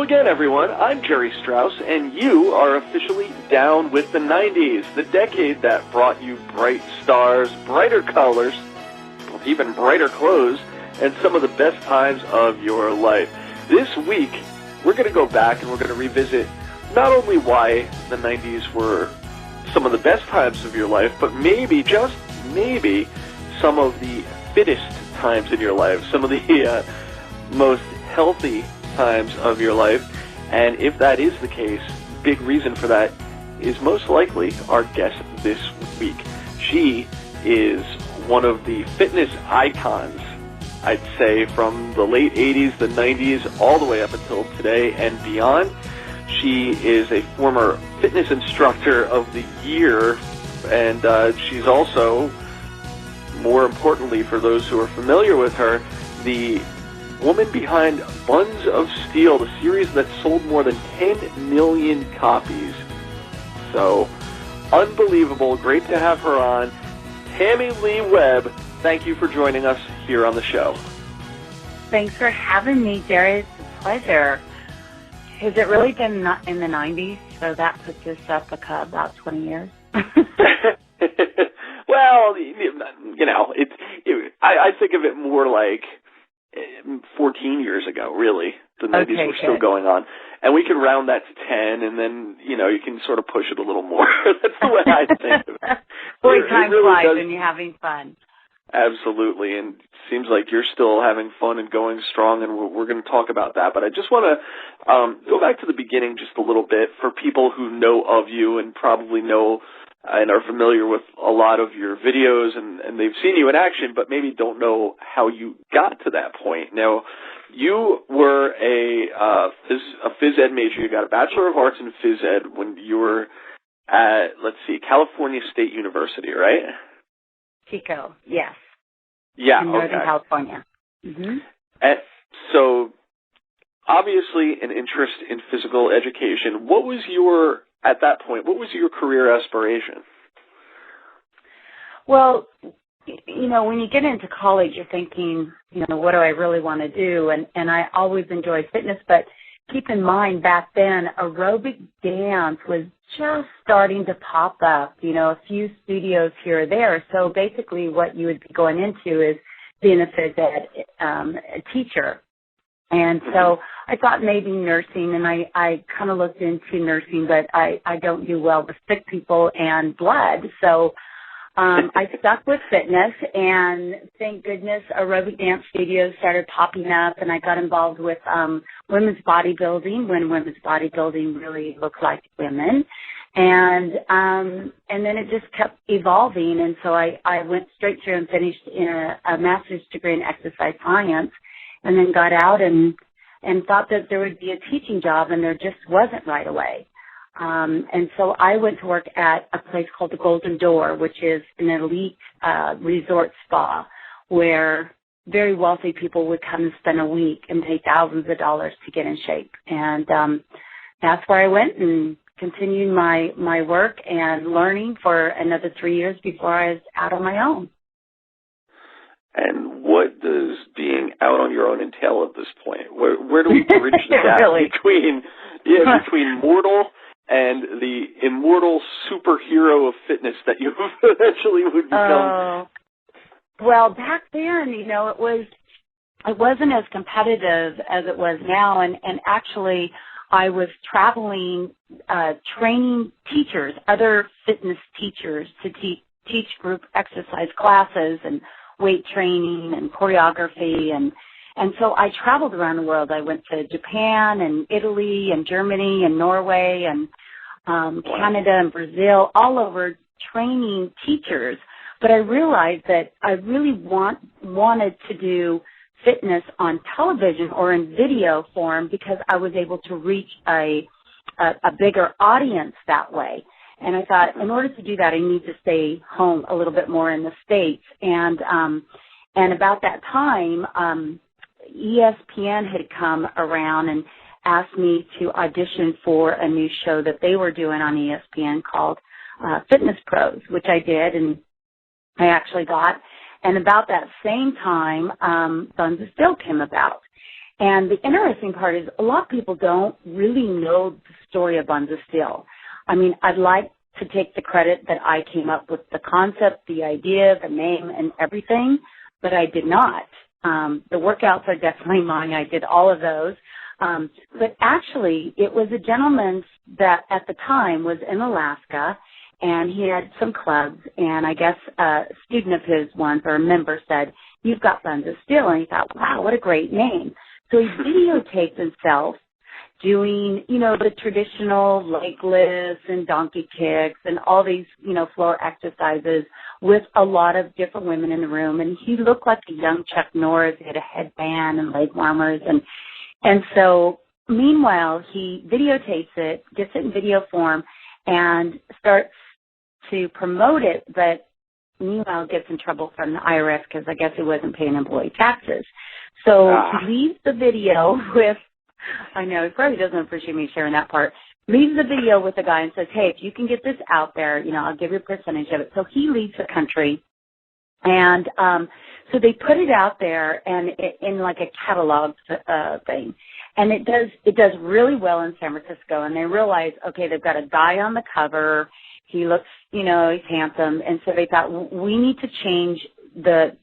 again, everyone. I'm Gerry Strauss, and you are officially down with the 90s, the decade that brought you bright stars, brighter colors, even brighter clothes, and some of the best times of your life. This week, we're going to go back and we're going to revisit not only why the 90s were some of the best times of your life, but maybe, just maybe, some of the fittest times in your life, some of the most healthy times of your life. And if that is the case, big reason for that is most likely our guest this week. She is one of the fitness icons, I'd say, from the late 80s, the 90s, all the way up until today and beyond. She is a former fitness instructor of the year, and she's also, more importantly for those who are familiar with her, the woman behind Buns of Steel, the series that sold more than 10 million copies. So, unbelievable. Great to have her on. Tamilee Webb, thank you for joining us here on the show. Thanks for having me, Gerry. It's a pleasure. Has it really been in the 90s? So that puts us up about 20 years. Well, you know, I think of it more like 14 years ago, really. The 90s were still going on. And we can round that to 10, and then, you know, you can sort of push it a little more. That's the way I think of it. Boy, time flies when you're having fun. Absolutely, and it seems like you're still having fun and going strong, and we're going to talk about that. But I just want to go back to the beginning just a little bit for people who know of you and probably know and are familiar with a lot of your videos, and they've seen you in action, but maybe don't know how you got to that point. Now, you were a phys ed major. You got a Bachelor of Arts in phys ed when you were at, California State University, right? Chico, yes. Yeah, in Northern California. Mm-hmm. And so, obviously, an interest in physical education. What was at that point, what was your career aspiration? Well, you know, when you get into college, you're thinking, you know, what do I really want to do? And I always enjoyed fitness, but keep in mind, back then, aerobic dance was just starting to pop up, you know, a few studios here or there. So basically what you would be going into is being a phys ed teacher. And so I thought maybe nursing, and I kind of looked into nursing, but I don't do well with sick people and blood. So I stuck with fitness, and thank goodness aerobic dance studios started popping up, and I got involved with women's bodybuilding when women's bodybuilding really looked like women. And then it just kept evolving, and so I went straight through and finished in a master's degree in exercise science, and then got out and thought that there would be a teaching job, and there just wasn't right away. And so I went to work at a place called the Golden Door, which is an elite resort spa where very wealthy people would come and spend a week and pay thousands of dollars to get in shape. And that's where I went and continued my work and learning for another 3 years before I was out on my own. And what does being out on your own entail at this point? Where do we bridge the gap between mortal and the immortal superhero of fitness that you eventually would become? Well, back then, you know, it wasn't as competitive as it was now, and actually I was traveling, training teachers, other fitness teachers, to teach group exercise classes and weight training and choreography, and so I traveled around the world. I went to Japan and Italy and Germany and Norway and Canada and Brazil, all over training teachers. But I realized that I really wanted to do fitness on television or in video form because I was able to reach a bigger audience that way. And I thought, in order to do that, I need to stay home a little bit more in the States. And about that time, ESPN had come around and asked me to audition for a new show that they were doing on ESPN called Fitness Pros, which I did, and I actually got. And about that same time, Buns of Steel came about. And the interesting part is a lot of people don't really know the story of Buns of Steel. I mean, I'd like to take the credit that I came up with the concept, the idea, the name, and everything, but I did not. The workouts are definitely mine. I did all of those. But actually, it was a gentleman that at the time was in Alaska, and he had some clubs, and I guess a student of his once, or a member, said, "You've got Buns of Steel." And he thought, wow, what a great name. So he videotaped himself doing, the traditional leg lifts and donkey kicks and all these, floor exercises with a lot of different women in the room. And he looked like a young Chuck Norris. He had a headband and leg warmers. And so meanwhile, he videotapes it, gets it in video form, and starts to promote it, but meanwhile gets in trouble from the IRS because I guess he wasn't paying employee taxes. So he leaves the video with, I know, he probably doesn't appreciate me sharing that part, leaves the video with the guy and says, hey, if you can get this out there, I'll give you a percentage of it. So he leaves the country. And so they put it out there and in like a catalog thing. And it does really well in San Francisco. And they realize, okay, they've got a guy on the cover. He looks, he's handsome. And so they thought, we need to change the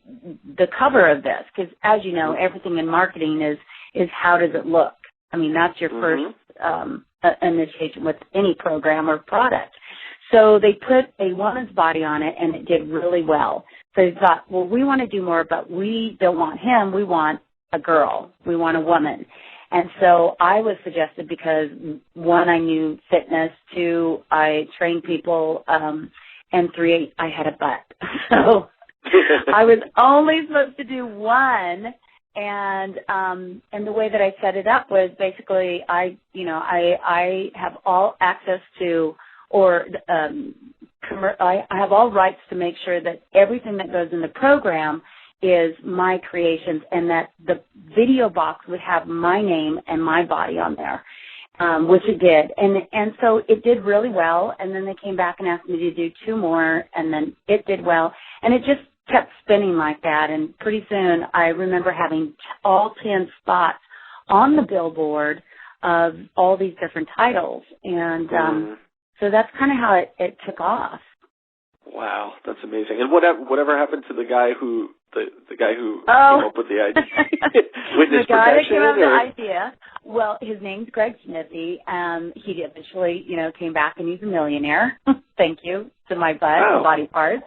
cover of this. Because as you know, everything in marketing is how does it look? I mean, that's your first initiation with any program or product. So they put a woman's body on it, and it did really well. So they thought, well, we want to do more, but we don't want him. We want a girl. We want a woman. And so I was suggested because, one, I knew fitness, two, I trained people, and three, I had a butt. So I was only supposed to do one. And the way that I set it up was basically I have all access to, or I have all rights to make sure that everything that goes in the program is my creations, and that the video box would have my name and my body on there, which it did. And so it did really well, and then they came back and asked me to do two more, and then it did well. And it just kept spinning like that, and pretty soon I remember having all 10 spots on the billboard of all these different titles, and so that's kind of how it took off. Wow, that's amazing. And whatever happened to the guy who came up with the idea? Witness the guy that protection, came up with the idea, well, his name's Greg Smithy. He eventually, came back and he's a millionaire. Thank you to my butt and body parts.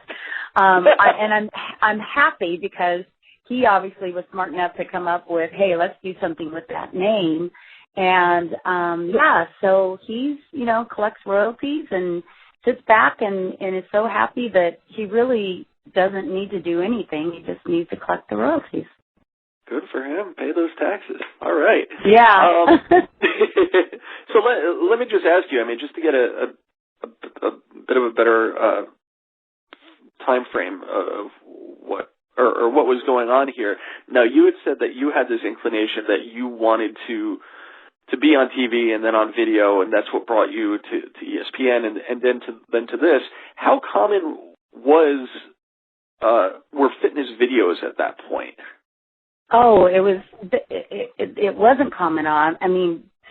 I'm happy because he obviously was smart enough to come up with, hey, let's do something with that name. And, so he's, collects royalties and sits back and is so happy that he really doesn't need to do anything. He just needs to collect the royalties. Good for him. Pay those taxes. All right. Yeah. So let me just ask you, just to get a bit of a better time frame of what was going on here. Now, you had said that you had this inclination that you wanted to be on TV and then on video, and that's what brought you to ESPN and then to this. How common were fitness videos at that point? Oh, it wasn't common on.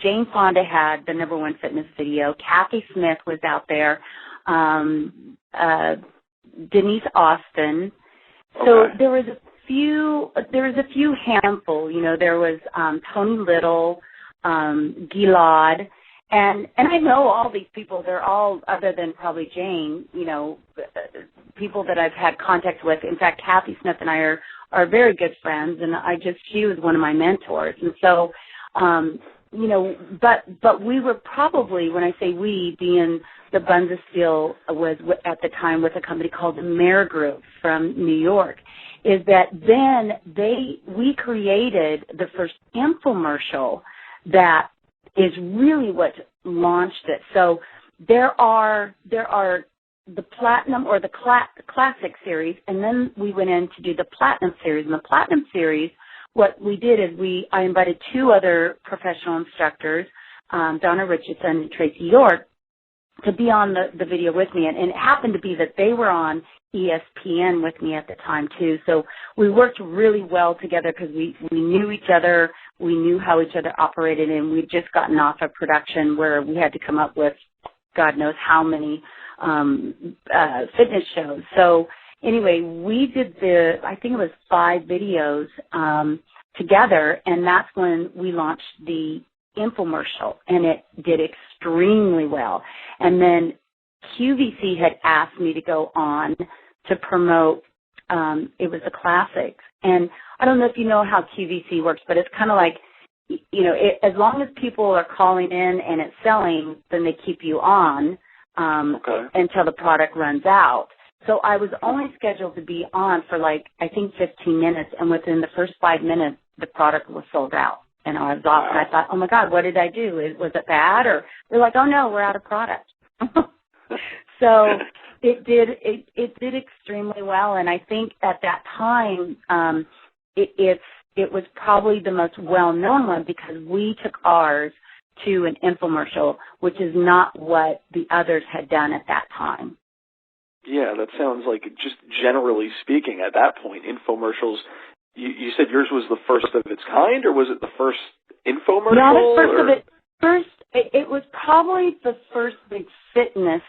Jane Fonda had the #1 fitness video. Kathy Smith was out there. Denise Austin. So there was a few handful. There was Tony Little, Gilad, and I know all these people. They're all, other than probably Jane, people that I've had contact with. In fact, Kathy Smith and I are very good friends, and she was one of my mentors. And so, but we were probably, when I say we, being the Buns of Steel was at the time with a company called the Mare Group from New York, is that then we created the first infomercial that is really what launched it. So there are the Platinum or the Classic series, and then we went in to do the Platinum series. And the Platinum series, what we did is I invited two other professional instructors, Donna Richardson and Tracy York, to be on the video with me. And it happened to be that they were on ESPN with me at the time, too. So we worked really well together because we knew each other. We knew how each other operated, and we'd just gotten off a production where we had to come up with God knows how many fitness shows. So anyway, we did I think it was 5 videos together, and that's when we launched the infomercial, and it did extremely well. And then QVC had asked me to go on to promote, it was the classics. And I don't know if you know how QVC works, but it's kind of like, as long as people are calling in and it's selling, then they keep you on until the product runs out. So I was only scheduled to be on for I think 15 minutes, and within the first 5 minutes, the product was sold out. And I was off, and I thought, oh my God, what did I do? Was it bad? Or they're like, oh no, we're out of product. So it did extremely well, and I think at that time it was probably the most well-known one because we took ours to an infomercial, which is not what the others had done at that time. Yeah, that sounds like, just generally speaking, at that point, infomercials, you said yours was the first of its kind, or was it the first infomercial? Not the first of it. First, it was probably the first big fitness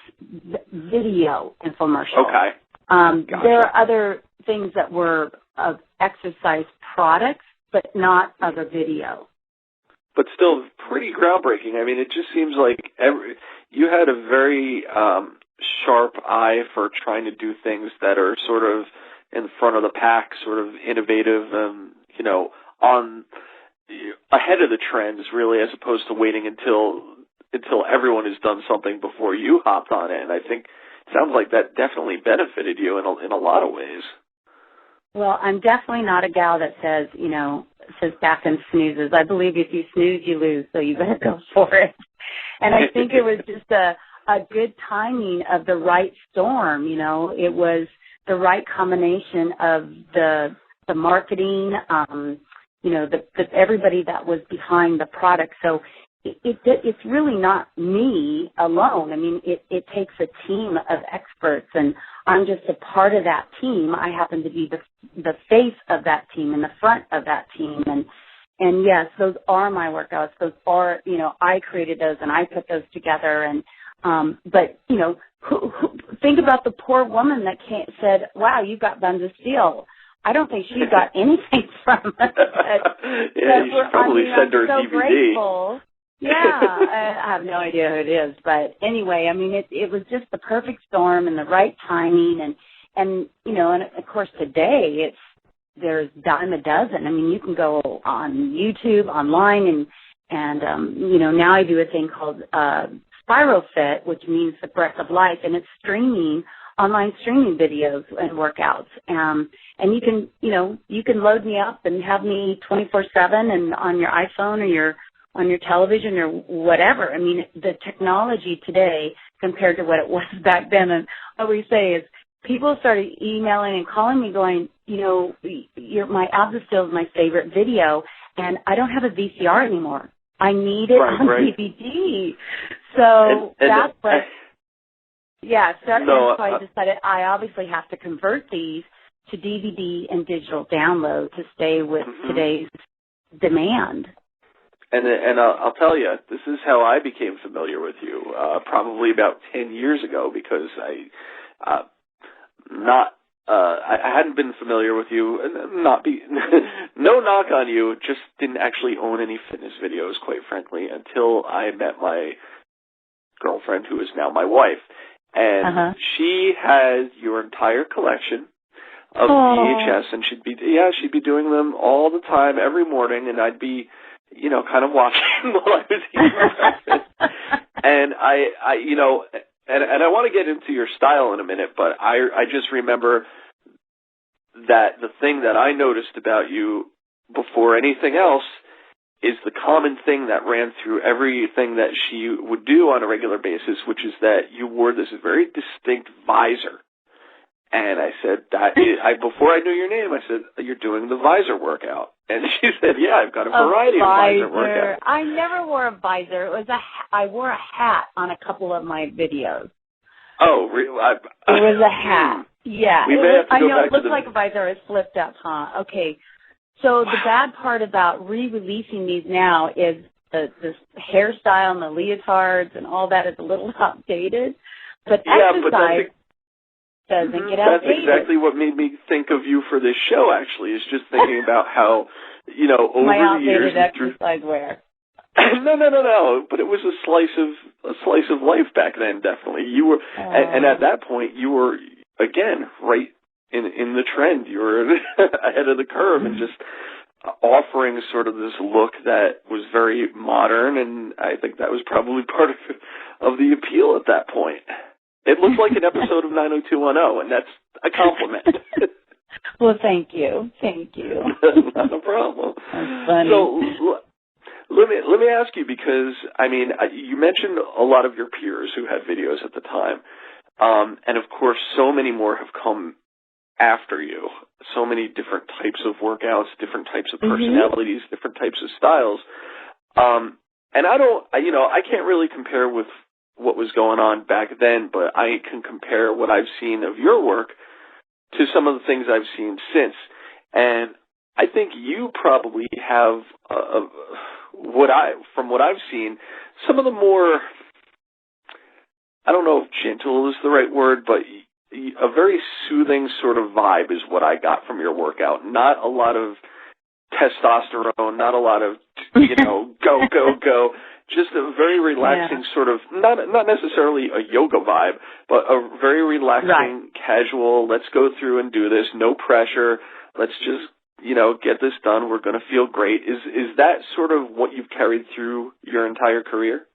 video infomercial. Okay. Gotcha. There are other things that were of exercise products, but not of a video. But still pretty groundbreaking. I mean, it just seems like you had a very sharp eye for trying to do things that are sort of in front of the pack, sort of innovative, on ahead of the trends, really, as opposed to waiting until everyone has done something before you hopped on it. And I think it sounds like that definitely benefited you in a lot of ways. Well, I'm definitely not a gal that says back and snoozes. I believe if you snooze, you lose, so you better go for it. And I think it was just a good timing of the right storm. It was the right combination of the marketing, everybody that was behind the product. So it's really not me alone. I mean, it takes a team of experts, and I'm just a part of that team. I happen to be the face of that team and the front of that team. And yes, those are my workouts. Those are, I created those and I put those together. And, but, think about the poor woman that said, wow, you've got Buns of Steel. I don't think she got anything from it. Yeah, you should probably send her a DVD. Grateful. Yeah, I have no idea who it is, but anyway, I mean, it was just the perfect storm and the right timing, and of course today there's dime a dozen. I mean, you can go on YouTube, online, and now I do a thing called Spiral Fit, which means the breath of life, and it's online streaming videos and workouts, and you can load me up and have me 24/7 and on your iPhone or on your television or whatever. I mean, the technology today compared to what it was back then, and I always say is people started emailing and calling me going, my Buns of Steel is my favorite video, and I don't have a VCR anymore. I need it on DVD. So that's what, so I decided I obviously have to convert these to DVD and digital download to stay with today's demand. And I'll tell you, this is how I became familiar with you, probably about 10 years ago, because I hadn't been familiar with you, no knock on you, just didn't actually own any fitness videos, quite frankly, until I met my girlfriend, who is now my wife. And she has your entire collection of VHS, and she'd be doing them all the time, every morning, and I'd be kind of watching while I was eating breakfast. And I want to get into your style in a minute, but I just remember that the thing that I noticed about you before anything else is the common thing that ran through everything that she would do on a regular basis, which is that you wore this very distinct visor. And I said, before I knew your name, I said, you're doing the visor workout. And she said, yeah, I've got a variety of visor workouts. I never wore a visor. It was I wore a hat on a couple of my videos. Oh, really? It was a hat. Yeah. I know it looked like a visor. It flipped up, huh? Okay. So the bad part about re-releasing these now is the hairstyle and the leotards and all that is a little outdated. But exercise doesn't get outdated. That's exactly what made me think of you for this show, actually, is just thinking about how, over my the years... My outdated exercise wear. No. But it was a slice of life back then, definitely. You were, and at that point, you were, again, right in the trend. You were ahead of the curve and just offering sort of this look that was very modern, and I think that was probably part of the appeal at that point. It looks like an episode of 90210, and that's a compliment. Well, thank you. Thank you. Not a problem. That's funny. So let me ask you, because, you mentioned a lot of your peers who had videos at the time, and, of course, so many more have come after you. So many different types of workouts, different types of personalities, different types of styles. And I can't really compare with what was going on back then, but I can compare what I've seen of your work to some of the things I've seen since. And I think you probably have, from what I've seen, some of the more, I don't know if gentle is the right word, but a very soothing sort of vibe is what I got from your workout. Not a lot of testosterone, not a lot of, go. Just a very relaxing sort of, not necessarily a yoga vibe, but a very relaxing, casual, let's go through and do this, no pressure, let's just, get this done, we're going to feel great. Is that sort of what you've carried through your entire career?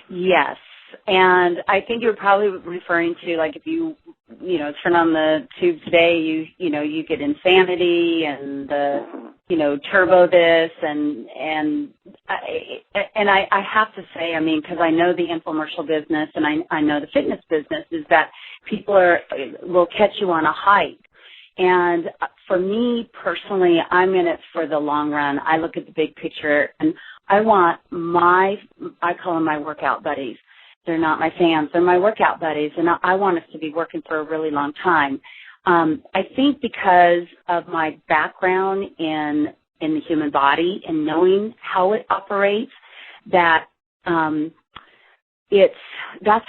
Yes. And I think you're probably referring to, like, if you turn on the tube today, you get Insanity and the, Turbo this and I have to say, because I know the infomercial business and I know the fitness business is that people will catch you on a hike. And for me personally, I'm in it for the long run. I look at the big picture, and I want I call them my workout buddies. They're not my fans. They're my workout buddies, and I want us to be working for a really long time. I think because of my background in the human body and knowing how it operates, that's how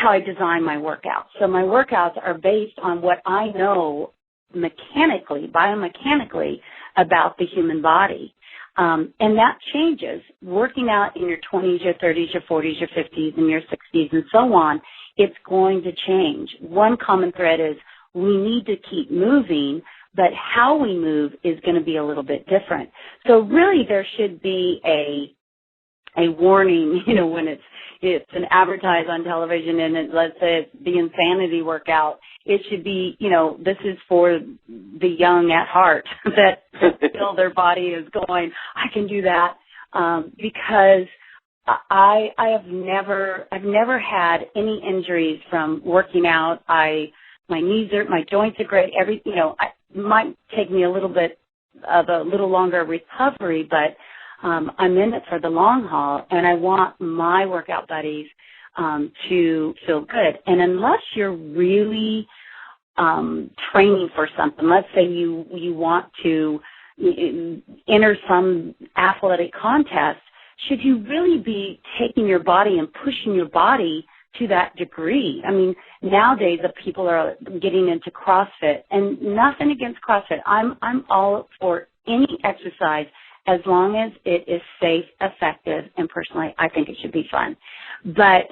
I design my workouts. So my workouts are based on what I know biomechanically about the human body. And that changes. Working out in your 20s, your 30s, your 40s, your 50s, and your 60s, and so on, it's going to change. One common thread is we need to keep moving, but how we move is going to be a little bit different. So really there should be a warning, when it's an advertise on television and let's say it's the Insanity workout, it should be, this is for the young at heart that still their body is going, I can do that, because I've never had any injuries from working out. My joints are great. It might take me a little longer recovery, but I'm in it for the long haul, and I want my workout buddies to feel good. And unless you're really training for something, let's say you want to enter some athletic contest, should you really be taking your body and pushing your body to that degree? Nowadays the people are getting into CrossFit, and nothing against CrossFit. I'm all for any exercise as long as it is safe, effective, and personally, I think it should be fun. But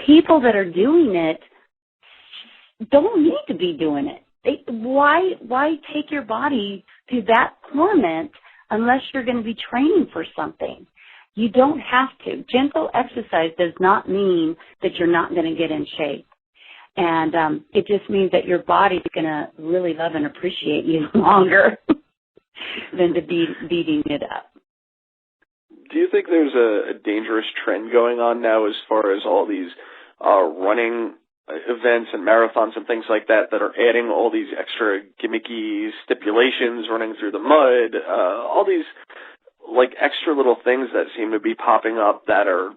people that are doing it don't need to be doing it. Why take your body to that torment unless you're going to be training for something? You don't have to. Gentle exercise does not mean that you're not going to get in shape. And it just means that your body is going to really love and appreciate you longer than to be beating it up. Do you think there's a dangerous trend going on now as far as all these running events and marathons and things like that are adding all these extra gimmicky stipulations, running through the mud, all these like extra little things that seem to be popping up that are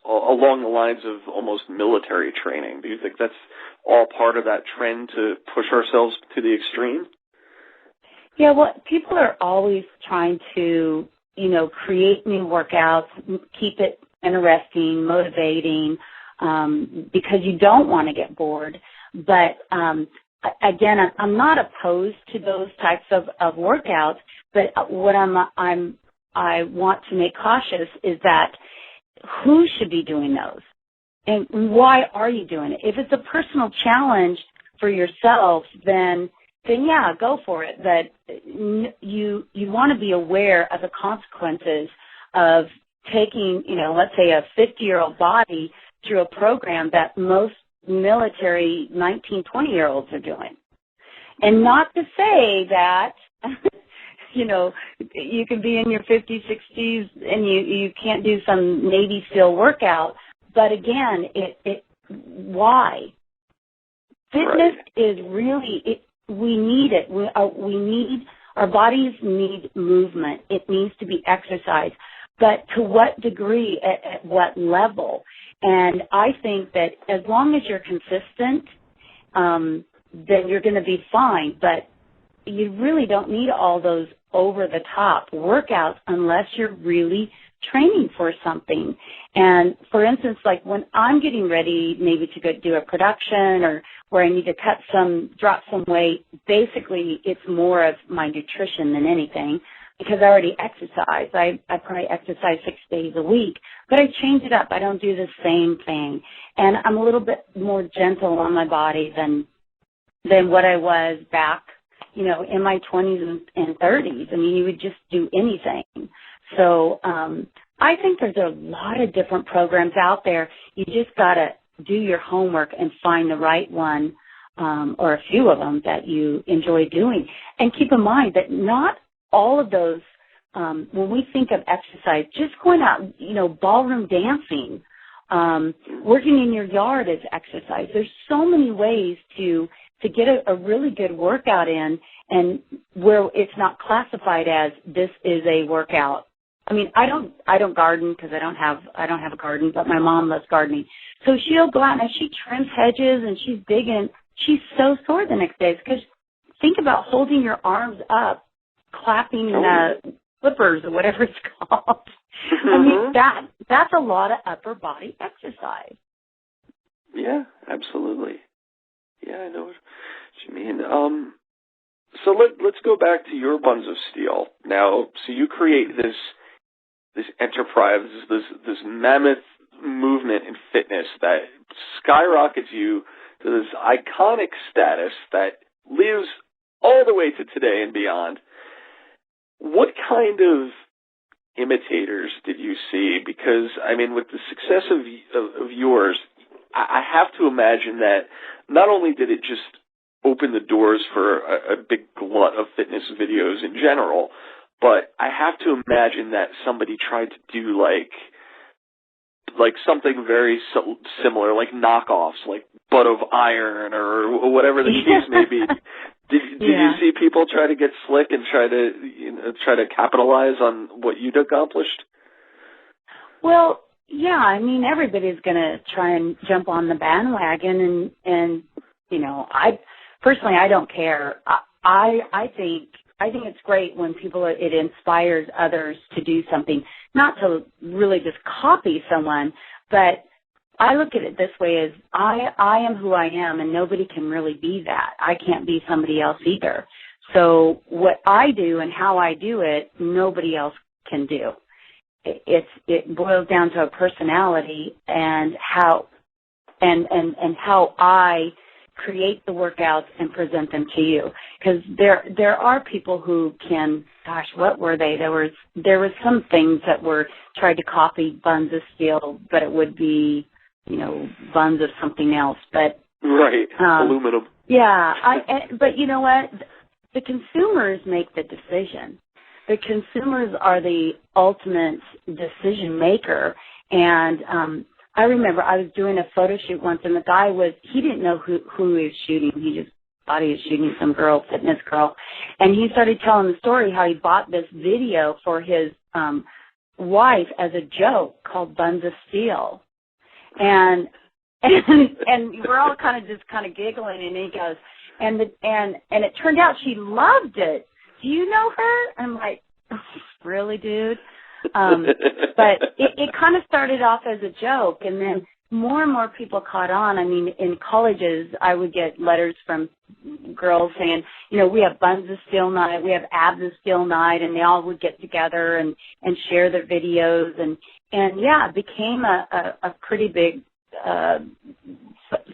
along the lines of almost military training. Do you think that's all part of that trend to push ourselves to the extreme? Yeah, well, people are always trying to, create new workouts, keep it interesting, motivating, because you don't want to get bored. But again, I'm not opposed to those types of workouts. But what I want to make cautious is that who should be doing those, and why are you doing it? If it's a personal challenge for yourself, then yeah, go for it. But you want to be aware of the consequences of taking, let's say a 50-year-old body through a program that most military 19, 20-year-olds are doing. And not to say that, you can be in your 50s, 60s and you can't do some Navy SEAL workout. But again, why? Fitness is really, we need it. Our bodies need movement. It needs to be exercise. But to what degree, at what level? And I think that as long as you're consistent, then you're going to be fine. But you really don't need all those over-the-top workouts unless you're really training for something. And for instance, like when I'm getting ready maybe to go do a production or where I need to drop some weight, basically it's more of my nutrition than anything because I already exercise. I probably exercise 6 days a week, but I change it up. I don't do the same thing. And I'm a little bit more gentle on my body than what I was back, in my 20s and 30s. I mean, you would just do anything. So I think there's a lot of different programs out there. You just got to do your homework and find the right one or a few of them that you enjoy doing. And keep in mind that not all of those, when we think of exercise, just going out, ballroom dancing, working in your yard is exercise. There's so many ways to get a really good workout in, and where it's not classified as this is a workout. I mean, I don't garden because I don't have a garden, but my mom loves gardening. So she'll go out and she trims hedges and she's digging. She's so sore the next day because think about holding your arms up, clapping flippers or whatever it's called. I mean, that's a lot of upper body exercise. Yeah, absolutely. Yeah, I know what you mean. So let's go back to your Buns of Steel. Now, so you create this enterprise, this mammoth movement in fitness that skyrockets you to this iconic status that lives all the way to today and beyond. What kind of imitators did you see? Because, I mean, with the success of yours, I have to imagine that not only did it just open the doors for a big glut of fitness videos in general, but I have to imagine that somebody tried to do like something very similar, like knockoffs, like Butt of Iron or whatever the case may be. Did you see people try to get slick and try to capitalize on what you'd accomplished? Well, yeah, I mean, everybody's going to try and jump on the bandwagon, and I personally, I don't care. I think it's great when it inspires others to do something, not to really just copy someone, but I look at it this way as I am who I am, and nobody can really be that. I can't be somebody else either. So what I do and how I do it, nobody else can do. It boils down to a personality and how I create the workouts and present them to you. Because there are people who can, gosh, what were they? There was some things that were tried to copy Buns of Steel, but it would be, buns of something else. But right, aluminum. Yeah, but you know what? The consumers make the decision. The consumers are the ultimate decision maker, and I remember I was doing a photo shoot once, and the guy he didn't know who he was shooting. He just thought he was shooting some girl, fitness girl. And he started telling the story how he bought this video for his wife as a joke called Buns of Steel. And we're all kind of giggling, and he goes, and it turned out she loved it. Do you know her? I'm like, really, dude? But it kind of started off as a joke, and then more and more people caught on. I mean, in colleges, I would get letters from girls saying, we have Buns of Steel night, we have Abs of Steel night, and they all would get together and share their videos, and yeah, it became a pretty big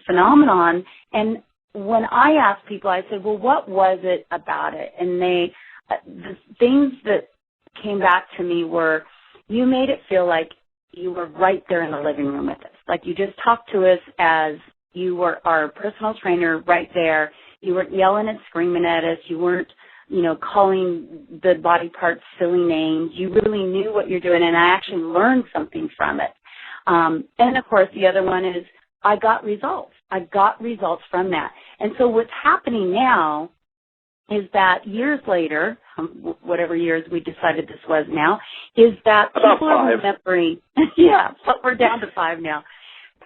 phenomenon. And when I asked people, I said, well, what was it about it? And the things that came back to me were, you made it feel like you were right there in the living room with us. Like you just talked to us as you were our personal trainer right there. You weren't yelling and screaming at us. You weren't, calling the body parts silly names. You really knew what you're doing, and I actually learned something from it. And, of course, the other one is I got results. I got results from that. And so what's happening now is that years later, whatever years we decided this was now, is that about people are 5. remembering, yeah, but we're down to 5 now.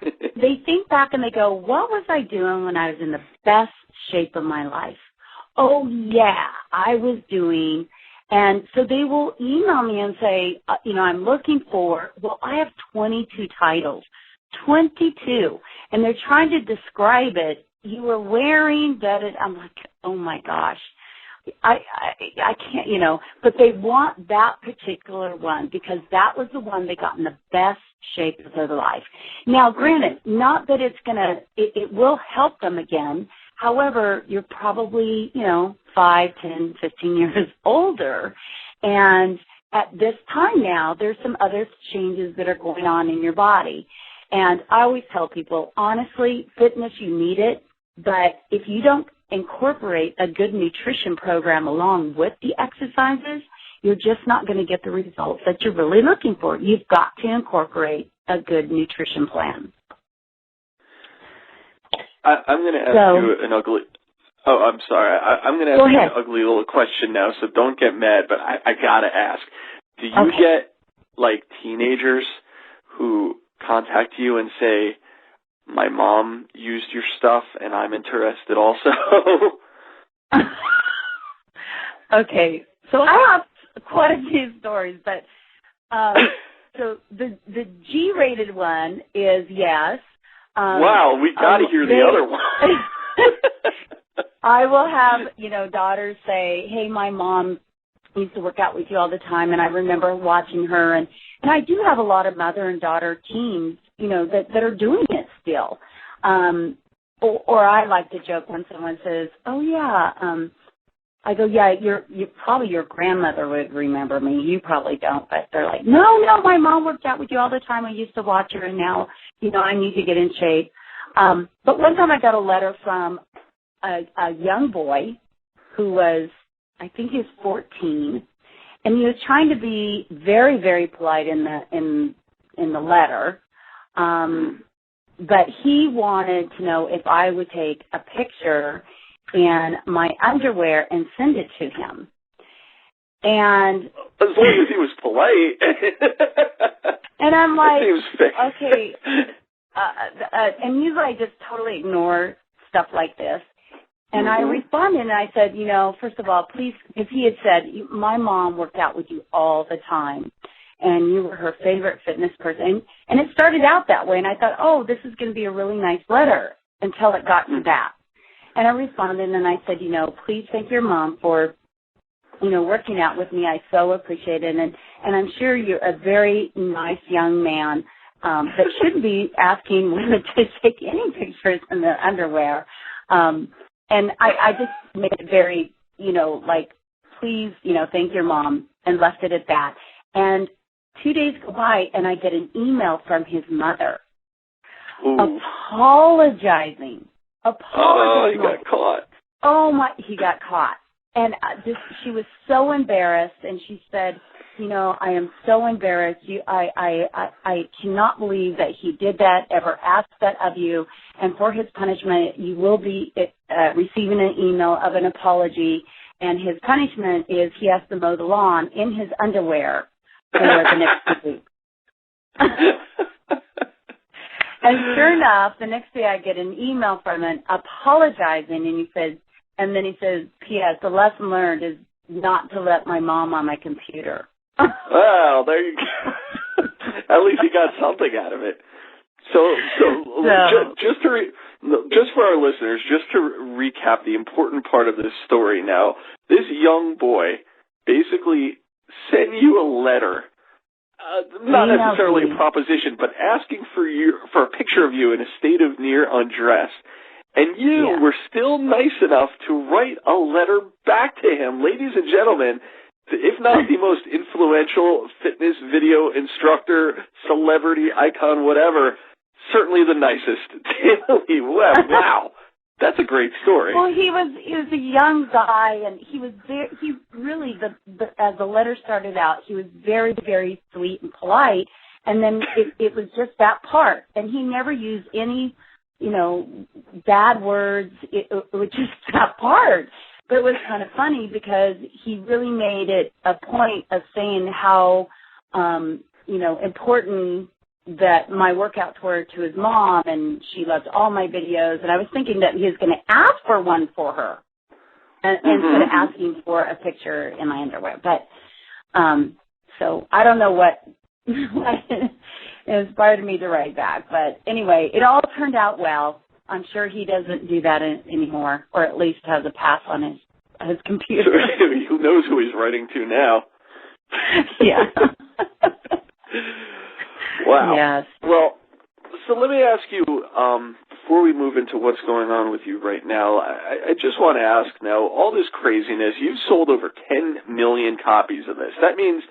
They think back and they go, what was I doing when I was in the best shape of my life? Oh, yeah, I was doing. And so they will email me and say, I'm looking for, I have 22 titles, 22. And they're trying to describe it. You were wearing that. I'm like, oh, my gosh. I can't, but they want that particular one because that was the one they got in the best shape of their life. Now, granted, not that it will help them again. However, you're probably, 5, 10, 15 years older. And at this time now, there's some other changes that are going on in your body. And I always tell people, honestly, fitness, you need it. But if you don't incorporate a good nutrition program along with the exercises, you're just not going to get the results that you're really looking for. You've got to incorporate a good nutrition plan. I'm going to ask you an ugly... Oh, I'm sorry. I'm going to ask you an ugly little question now, so don't get mad, but I got to ask. Do you get, teenagers who contact you and say, my mom used your stuff and I'm interested also? Okay, so I have quite a few stories, but so the G-rated one is yes. Wow, we got to hear the other one. I will have, daughters say, hey, my mom used to work out with you all the time, and I remember watching her. And I do have a lot of mother and daughter teams, that are doing it still. Or I like to joke when someone says, oh, yeah, I go, yeah, you probably your grandmother would remember me. You probably don't. But they're like, no, my mom worked out with you all the time. I used to watch her, and now, I need to get in shape. But one time I got a letter from a young boy who was, I think he was 14, and he was trying to be very, very polite in the letter. But he wanted to know if I would take a picture in my underwear and send it to him. And as long as he was polite. And I'm like, okay. And usually I just totally ignore stuff like this. And I responded and I said, first of all, please, because he had said, my mom worked out with you all the time, and you were her favorite fitness person. And it started out that way, and I thought, oh, this is going to be a really nice letter until it got to that. And I responded and I said, please thank your mom for, working out with me. I so appreciate it. And I'm sure you're a very nice young man that shouldn't be asking women to take any pictures in their underwear. And I just made it very, please, thank your mom, and left it at that. And 2 days go by, and I get an email from his mother apologizing. Oh, he got caught. Oh, he got caught. And she was so embarrassed, and she said, I am so embarrassed. I cannot believe that he did that, ever asked that of you. And for his punishment, you will be receiving an email of an apology. And his punishment is he has to mow the lawn in his underwear for the next week. And sure enough, the next day I get an email from him apologizing, and then he says, P.S., the lesson learned is not to let my mom on my computer. Well, there you go. At least he got something out of it. So just for our listeners, just to recap the important part of this story now, this young boy basically sent you a letter, not necessarily a proposition, but asking for a picture of you in a state of near undress. And you were still nice enough to write a letter back to him. Ladies and gentlemen, if not the most influential fitness video instructor, celebrity, icon, whatever, certainly the nicest, Tamilee Webb. Wow. That's a great story. Well, he was a young guy, and he was as the letter started out, he was very, very sweet and polite, and then it was just that part. And he never used any, bad words. It was just that part. But it was kind of funny because he really made it a point of saying how, important that my workouts were to his mom, and she loved all my videos. And I was thinking that he was going to ask for one for her instead of asking for a picture in my underwear. But so I don't know what inspired me to write back. But anyway, it all turned out well. I'm sure he doesn't do that anymore, or at least has a pass on his computer. Who knows who he's writing to now? Yeah. Wow. Yes. Well, so let me ask you, before we move into what's going on with you right now, I just want to ask now, all this craziness, you've sold over 10 million copies of this. That means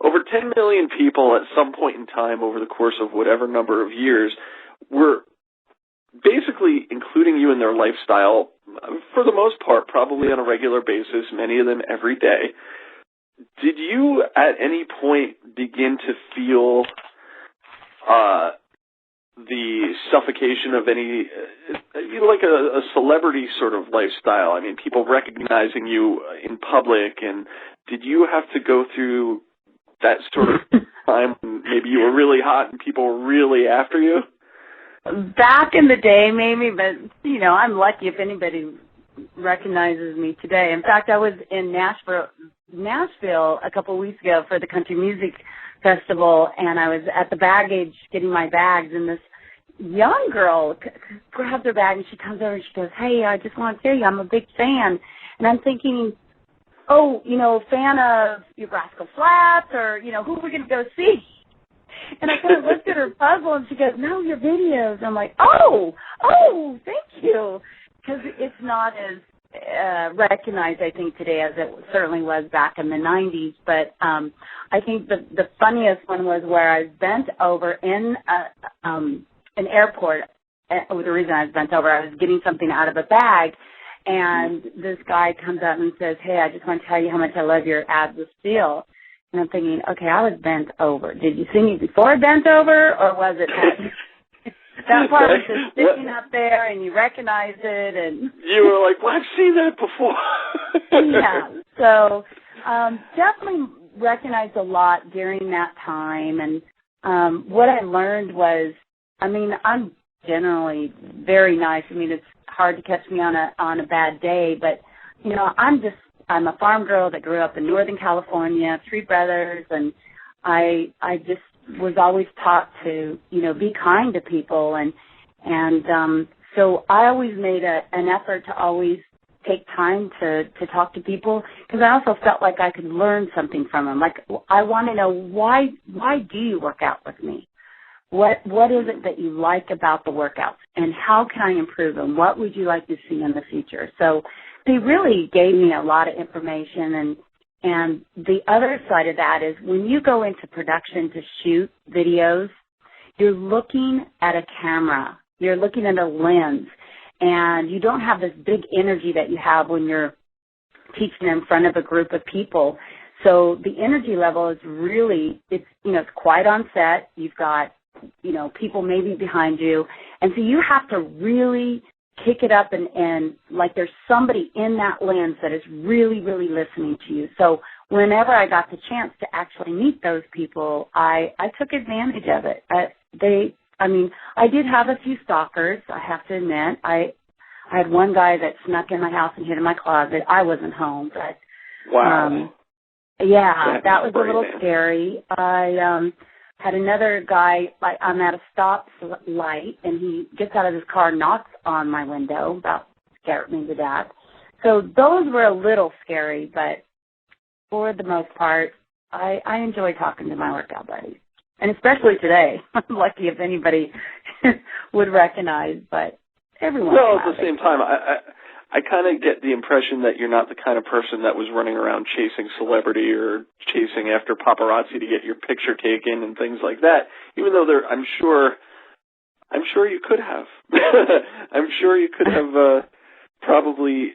over 10 million people at some point in time over the course of whatever number of years were basically including you in their lifestyle, for the most part, probably on a regular basis, many of them every day. Did you at any point begin to feel the suffocation of any, like a celebrity sort of lifestyle? I mean, people recognizing you in public, and did you have to go through that sort of time when maybe you were really hot and people were really after you? Back in the day, maybe, but, I'm lucky if anybody recognizes me today. In fact, I was in Nashville a couple of weeks ago for the Country Music Festival, and I was at the baggage getting my bags, and this young girl grabs her bag, and she comes over and she goes, "Hey, I just want to tell you I'm a big fan." And I'm thinking, oh, fan of your Rascal Flatts, or, who are we going to go see? And I kind of looked at her puzzled, and she goes, "No, your videos." I'm like, oh, thank you. Because it's not as recognized, I think, today as it certainly was back in the 90s. But I think the funniest one was where I was bent over in an airport. The reason I was bent over, I was getting something out of a bag, and this guy comes up and says, "Hey, I just want to tell you how much I love your Buns of Steel." And I'm thinking, okay, I was bent over. Did you see me before bent over, or was it that part was just sticking up there and you recognized it? And you were like, well, I've seen that before. Yeah. So definitely recognized a lot during that time. And what I learned was, I'm generally very nice. It's hard to catch me on a bad day, but, I'm a farm girl that grew up in Northern California, 3 brothers, and I just was always taught to, be kind to people, and so I always made an effort to always take time to talk to people, because I also felt like I could learn something from them. Like, I want to know, why do you work out with me? What is it that you like about the workouts, and how can I improve them? What would you like to see in the future? So they really gave me a lot of information, and the other side of that is when you go into production to shoot videos, you're looking at a camera, you're looking at a lens, and you don't have this big energy that you have when you're teaching in front of a group of people. So the energy level is really, it's quiet on set. You've got, people maybe behind you. And so you have to really kick it up and like there's somebody in that lens that is really, really listening to you. So whenever I got the chance to actually meet those people, I took advantage of it. I did have a few stalkers, I have to admit. I had one guy that snuck in my house and hid in my closet. I wasn't home, but wow. Yeah, that was a little scary. I had another guy, I'm at a stop light, and he gets out of his car, knocks on my window, about scared me to death. So those were a little scary, but for the most part, I enjoy talking to my workout buddies. And especially today. I'm lucky if anybody would recognize, but everyone. Well, at the same time, I kind of get the impression that you're not the kind of person that was running around chasing celebrity or chasing after paparazzi to get your picture taken and things like that. Even though I'm sure you could have. I'm sure you could have probably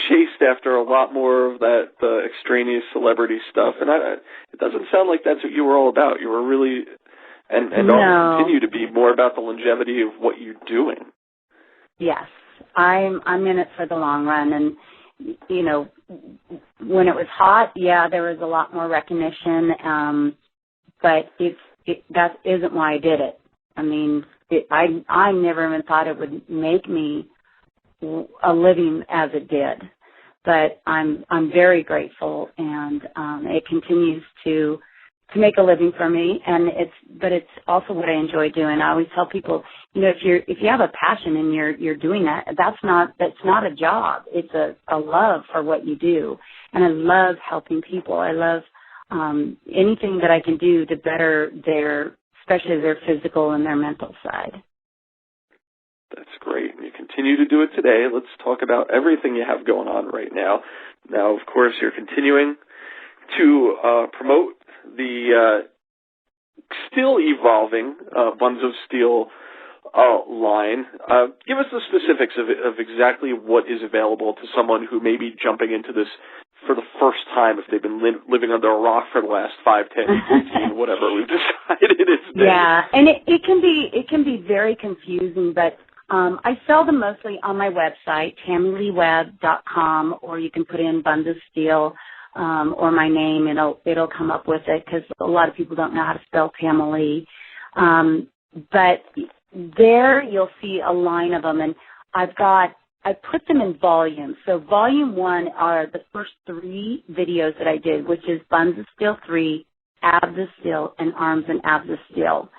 chased after a lot more of that extraneous celebrity stuff. And it doesn't sound like that's what you were all about. You were really, and no. continue to be more about the longevity of what you're doing. Yes. I'm in it for the long run, and when it was hot, there was a lot more recognition, but that isn't why I did it. I mean, I never even thought it would make me a living as it did, but I'm very grateful, and it continues to make a living for me, but it's also what I enjoy doing. I always tell people, if you have a passion and you're doing that, that's not a job. It's a love for what you do. And I love helping people. I love anything that I can do to better especially their physical and their mental side. That's great. And you continue to do it today. Let's talk about everything you have going on right now. Now, of course, you're continuing to promote the still evolving Buns of Steel line. Give us the specifics of exactly what is available to someone who may be jumping into this for the first time, if they've been living under a rock for the last 5, 10, 15, whatever we've decided it's been. Yeah, and it can be very confusing, but I sell them mostly on my website, TamileeWebb.com, or you can put in Buns of Steel. Or my name, it'll come up with it, because a lot of people don't know how to spell Tamilee. But there you'll see a line of them, and I put them in volumes. So volume 1 are the first 3 videos that I did, which is Buns of Steel 3, Abs of Steel, and Arms and Abs of Steel.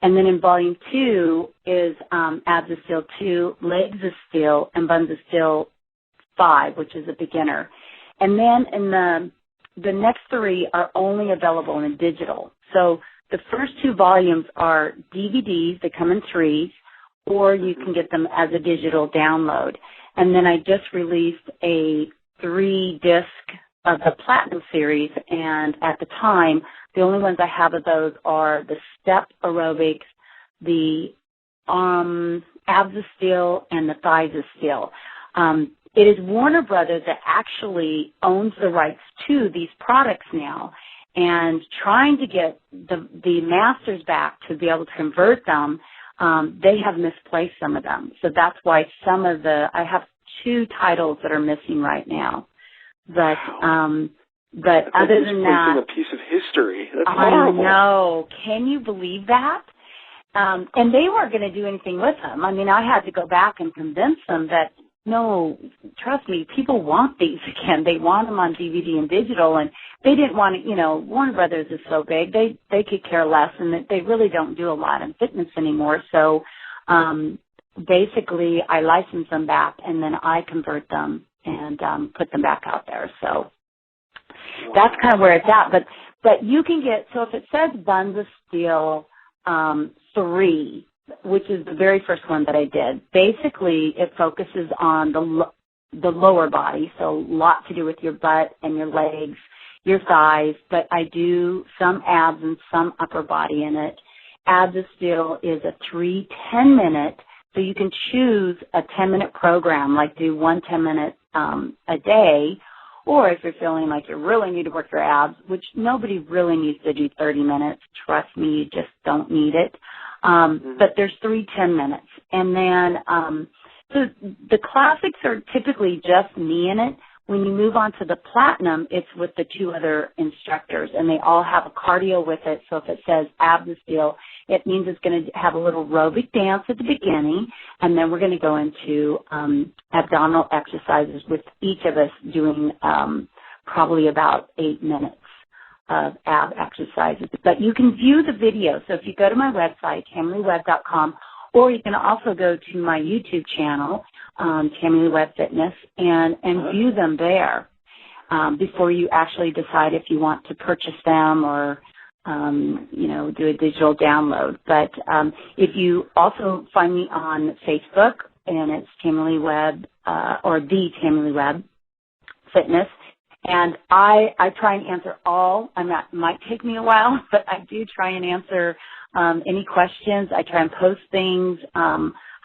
And then in volume 2 is Abs of Steel 2, Legs of Steel, and Buns of Steel 5, which is a beginner. And then in the next 3 are only available in digital. So the first 2 volumes are DVDs. They come in 3s, or you can get them as a digital download. And then I just released a 3-disc of the Platinum series, and at the time, the only ones I have of those are the Step Aerobics, the Abs of Steel, and the Thighs of Steel. It is Warner Brothers that actually owns the rights to these products now, and trying to get the masters back to be able to convert them, they have misplaced some of them. So that's why I have 2 titles that are missing right now. But other than that, a piece of history. That's horrible. I know. Can you believe that? And they weren't going to do anything with them. I mean, I had to go back and convince them that, no, trust me, people want these again. They want them on DVD and digital, and they didn't want to, Warner Brothers is so big, they could care less, and they really don't do a lot in fitness anymore. So basically I license them back, and then I convert them and put them back out there. So that's kind of where it's at. But you can get, so if it says Buns of Steel 3, which is the very first one that I did, basically it focuses on the lower body, so a lot to do with your butt and your legs, your thighs, but I do some abs and some upper body in it. Abs of Steel is a 3 10-minute, so you can choose a 10-minute program, like do 1 10-minute a day, Or if you're feeling like you really need to work your abs, which nobody really needs to do 30 minutes. Trust me, you just don't need it. But there's 3 10 minutes. And then, so the classics are typically just me in it. When you move on to the platinum, it's with the 2 other instructors, and they all have a cardio with it. So if it says Buns of Steel, it means it's going to have a little aerobic dance at the beginning, and then we're going to go into abdominal exercises with each of us doing probably about 8 minutes of ab exercises. But you can view the video. So if you go to my website, TamileeWebb.com, or you can also go to my YouTube channel, Tamilee Webb Fitness, and view them there before you actually decide if you want to purchase them or, do a digital download. But if you also find me on Facebook, and it's Tamilee Webb, or the Tamilee Webb Fitness, and I try and answer all. It might take me a while, but I do try and answer any questions. I try and post things.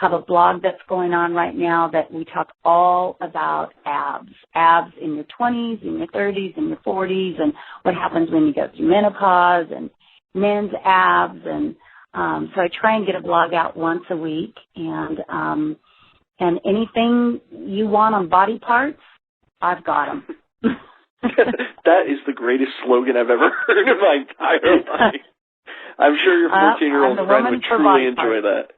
Have a blog that's going on right now that we talk all about abs in your 20s, in your 30s, in your 40s, and what happens when you go through menopause and men's abs. And so I try and get a blog out once a week. And anything you want on body parts, I've got them. That is the greatest slogan I've ever heard in my entire life. I'm sure your 14-year-old friend would truly enjoy that.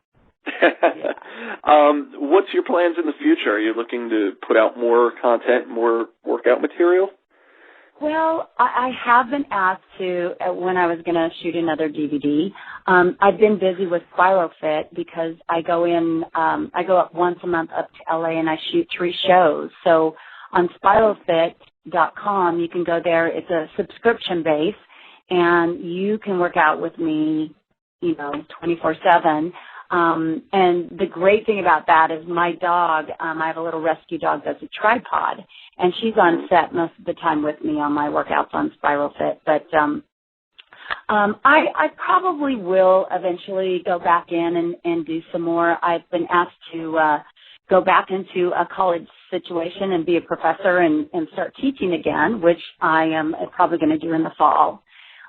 What's your plans in the future? Are you looking to put out more content, more workout material? Well, I have been asked to when I was going to shoot another DVD. I've been busy with SpiroFit because I go up once a month up to LA and I shoot 3 shows. So on SpiroFit.com, you can go there. It's a subscription base, and you can work out with me, 24/7. And the great thing about that is my dog, I have a little rescue dog that's a tripod, and she's on set most of the time with me on my workouts on SpiroFit. But I probably will eventually go back in and do some more. I've been asked to go back into a college situation and be a professor and start teaching again, which I am probably going to do in the fall.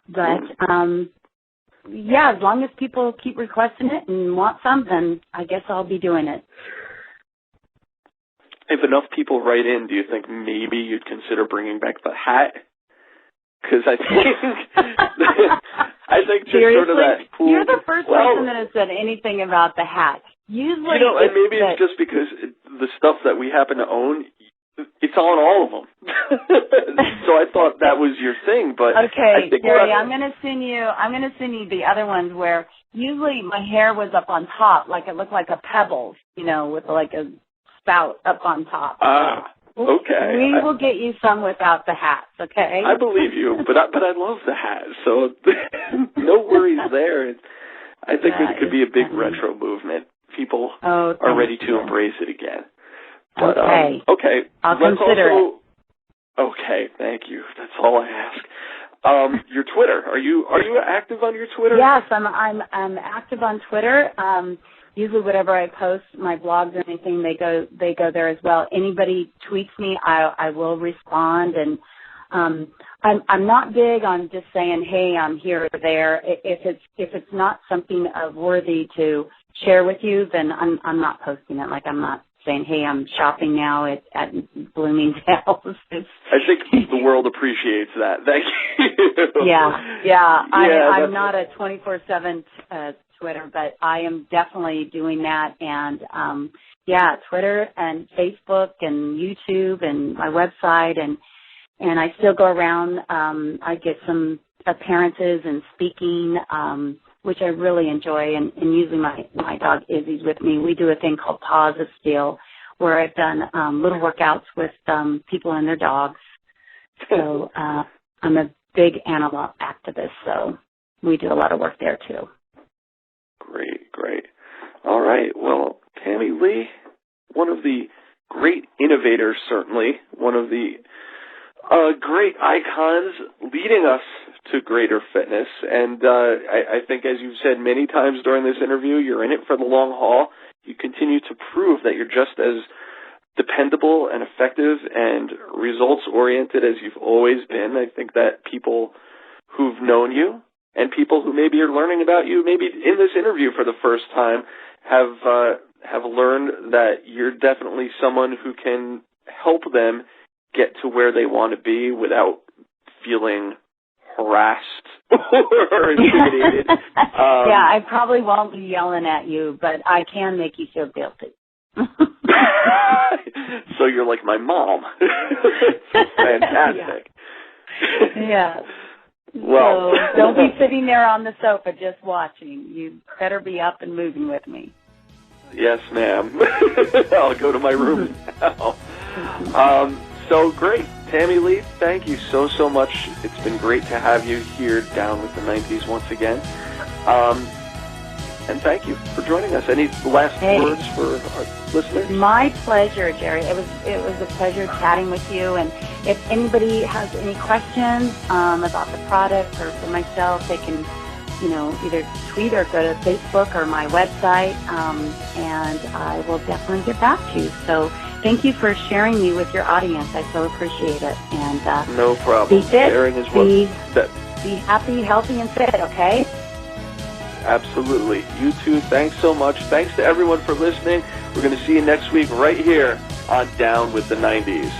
But yeah, as long as people keep requesting it and want some, then I guess I'll be doing it. If enough people write in, do you think maybe you'd consider bringing back the hat? Because I think just seriously, sort of that cool. You're the first person that has said anything about the hat. Usually, and maybe it's just because the stuff that we happen to own, it's on all of them. So I thought that was your thing, but okay, Gerry, I'm going to send you the other ones where usually my hair was up on top, like it looked like a pebbles, with like a spout up on top. Okay. We will get you some without the hats, okay? I believe you, but I love the hat, so no worries there. I think it could be a big retro movement. People are ready to embrace it again. But, okay. I'll consider it. Okay, thank you. That's all I ask. Your Twitter. Are you active on your Twitter? Yes, I'm active on Twitter. Usually whatever I post, my blogs or anything, they go there as well. Anybody tweets me, I will respond, and I'm not big on just saying, hey, I'm here or there. If it's not something worthy to share with you, then I'm not posting it. Like I'm not saying, hey, I'm shopping now at Bloomingdale's. I think the world appreciates that. Thank you. Yeah. I'm not a 24/7 Twitter, but I am definitely doing that. And Twitter and Facebook and YouTube and my website, and I still go around. I get some appearances and speaking, which I really enjoy, and usually my dog Izzy's with me. We do a thing called Buns of Steel, where I've done little workouts with people and their dogs. So I'm a big animal activist, so we do a lot of work there too. Great. All right. Well, Tammy Lee, one of the great innovators, certainly, one of the great icons leading us to greater fitness. And I think, as you've said many times during this interview, you're in it for the long haul. You continue to prove that you're just as dependable and effective and results-oriented as you've always been. I think that people who've known you and people who maybe are learning about you, maybe in this interview for the first time, have learned that you're definitely someone who can help them get to where they want to be without feeling harassed or intimidated. Yeah, I probably won't be yelling at you, but I can make you feel guilty. So you're like my mom. Fantastic. Yeah. Well, so don't be sitting there on the sofa just watching. You better be up and moving with me. Yes, ma'am. I'll go to my room now. So great. Tammy Lee, thank you so much. It's been great to have you here down with the 90s once again. And thank you for joining us. Any last words for our listeners? My pleasure, Gerry. It was a pleasure chatting with you. And if anybody has any questions about the product or for myself, they can, either tweet or go to Facebook or my website, and I will definitely get back to you. So thank you for sharing me with your audience. I so appreciate it. And no problem. Be fit, Sharing is be happy, healthy, and fit, okay? Absolutely. You too. Thanks so much. Thanks to everyone for listening. We're going to see you next week right here on Down with the 90s.